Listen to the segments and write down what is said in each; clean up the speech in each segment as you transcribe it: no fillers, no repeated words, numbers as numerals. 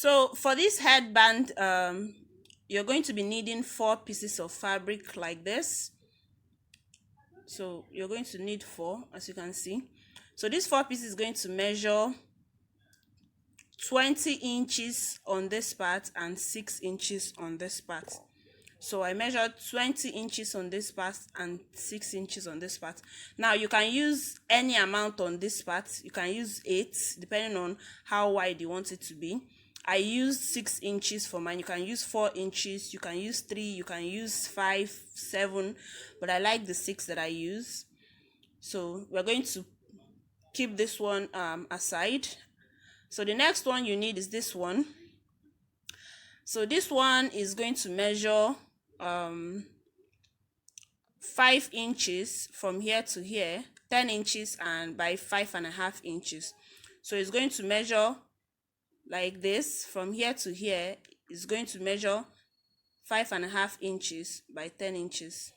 So for this headband, you're going to be needing 4 pieces of fabric like this. So you're going to need 4, as you can see. So this 4 pieces is going to measure 20 inches on this part and 6 inches on this part. So I measured 20 inches on this part and 6 inches on this part. Now you can use any amount on this part. You can use 8 depending on how wide you want it to be. I used 6 inches for mine. You can use 4 inches, you can use 3, you can use 5, 7, but I like the 6 that I use. So we're going to keep this one aside. So the next one you need is this one. So this one is going to measure 5 inches from here to here, 10 inches and by 5.5 inches. So it's going to measure like this from here to here. It's going to measure 5.5 inches by 10 inches.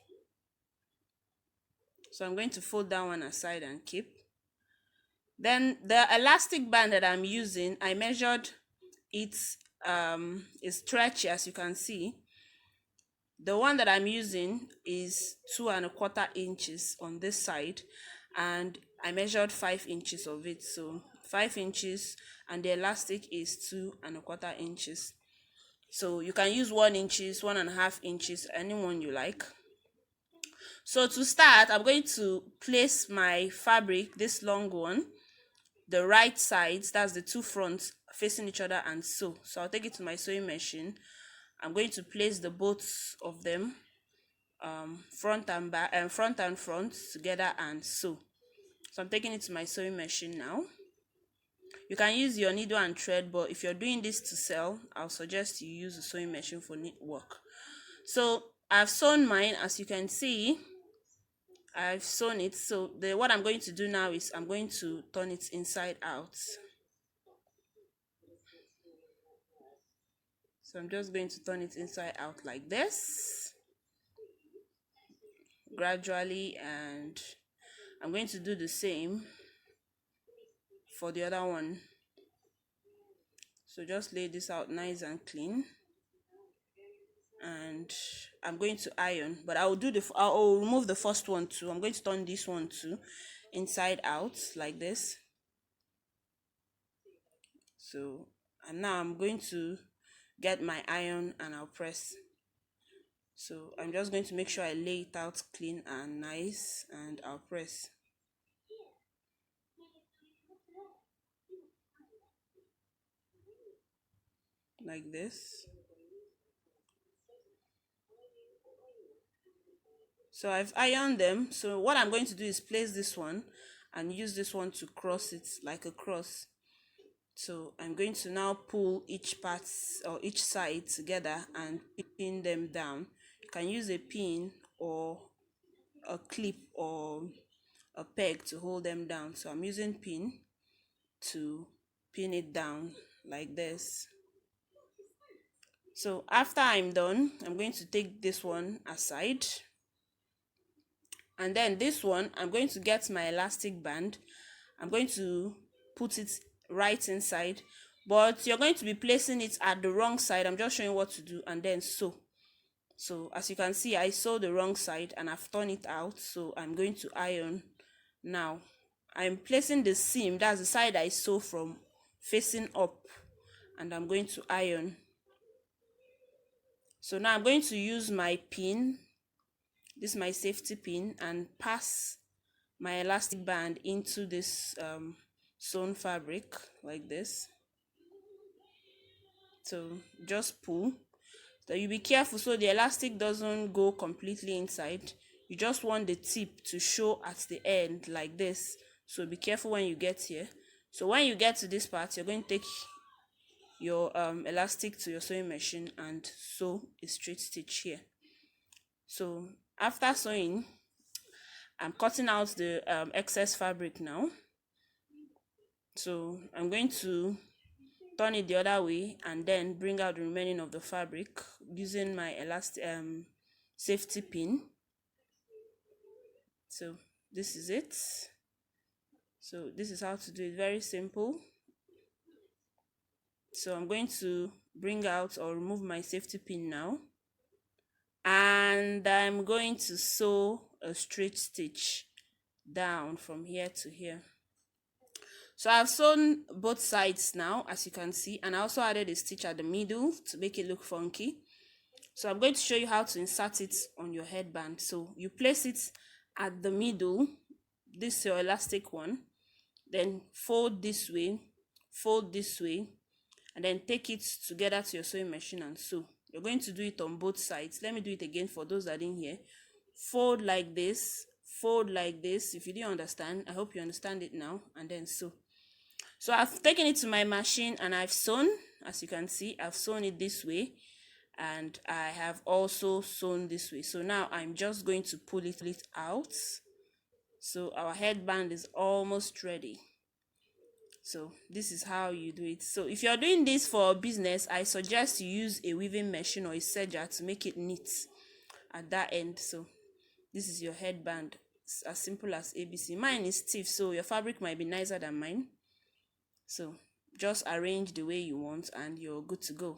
So I'm going to fold that one aside and keep. Then the elastic band that I'm using, I measured it, is stretchy, as you can see. The one that I'm using is 2.25 inches on this side, and I measured 5 inches of it. So 5 inches, and the elastic is 2.25 inches. So you can use 1 inches, 1.5 inches, anyone you like. So to start, I'm going to place my fabric, this long one, the right sides, that's the 2 fronts facing each other, and sew. So I'll take it to my sewing machine. I'm going to place the both of them, front and back, and front together, and sew. So I'm taking it to my sewing machine now. You can use your needle and thread, but if you're doing this to sell, I'll suggest you use a sewing machine for knit work. So I've sewn mine, as you can see. I've sewn it. So what I'm going to do now is I'm going to turn it inside out. So I'm just going to turn it inside out like this, gradually, and I'm going to do the same for the other one. So just lay this out nice and clean, and I'm going to iron, but I'll remove the first one too. I'm going to turn this one too inside out like this. So, and now I'm going to get my iron and I'll press. So I'm just going to make sure I lay it out clean and nice, and I'll press. Like this. So I've ironed them. So what I'm going to do is place this one and use this one to cross it like a cross. So I'm going to now pull each part or each side together and pin them down. You can use a pin or a clip or a peg to hold them down. So I'm using pin to pin it down like this. So after I'm done, I'm going to take this one aside, and then this one, I'm going to get my elastic band. I'm going to put it right inside, but you're going to be placing it at the wrong side. I'm just showing what to do, and then sew. So as you can see, I sewed the wrong side and I've turned it out. So I'm going to iron now. I'm placing the seam, that's the side I sew from, facing up, and I'm going to iron. So now I'm going to use my pin, this is my safety pin, and pass my elastic band into this sewn fabric like this. So just pull. So you be careful so the elastic doesn't go completely inside. You just want the tip to show at the end like this. So be careful when you get here. So when you get to this part, you're going to take your elastic to your sewing machine and sew a straight stitch here. So after sewing, I'm cutting out the excess fabric now. So I'm going to turn it the other way and then bring out the remaining of the fabric using my elastic safety pin. So this is it. So this is how to do it, very simple. So I'm going to bring out or remove my safety pin now, and I'm going to sew a straight stitch down from here to here. So I've sewn both sides now, as you can see, and I also added a stitch at the middle to make it look funky. So I'm going to show you how to insert it on your headband. So you place it at the middle, this is your elastic one, then fold this way, and then take it together to your sewing machine and sew. You're going to do it on both sides. Let me do it again for those that didn't hear. Fold like this, fold like this. If you didn't understand, I hope you understand it now, and then sew. So I've taken it to my machine and I've sewn. As you can see, I've sewn it this way, and I have also sewn this way. So now I'm just going to pull it out. So our headband is almost ready. So this is how you do it. So if you're doing this for business, I suggest you use a weaving machine or a serger to make it neat at that end. So this is your headband. It's as simple as ABC. Mine is stiff, so your fabric might be nicer than mine. So just arrange the way you want and you're good to go.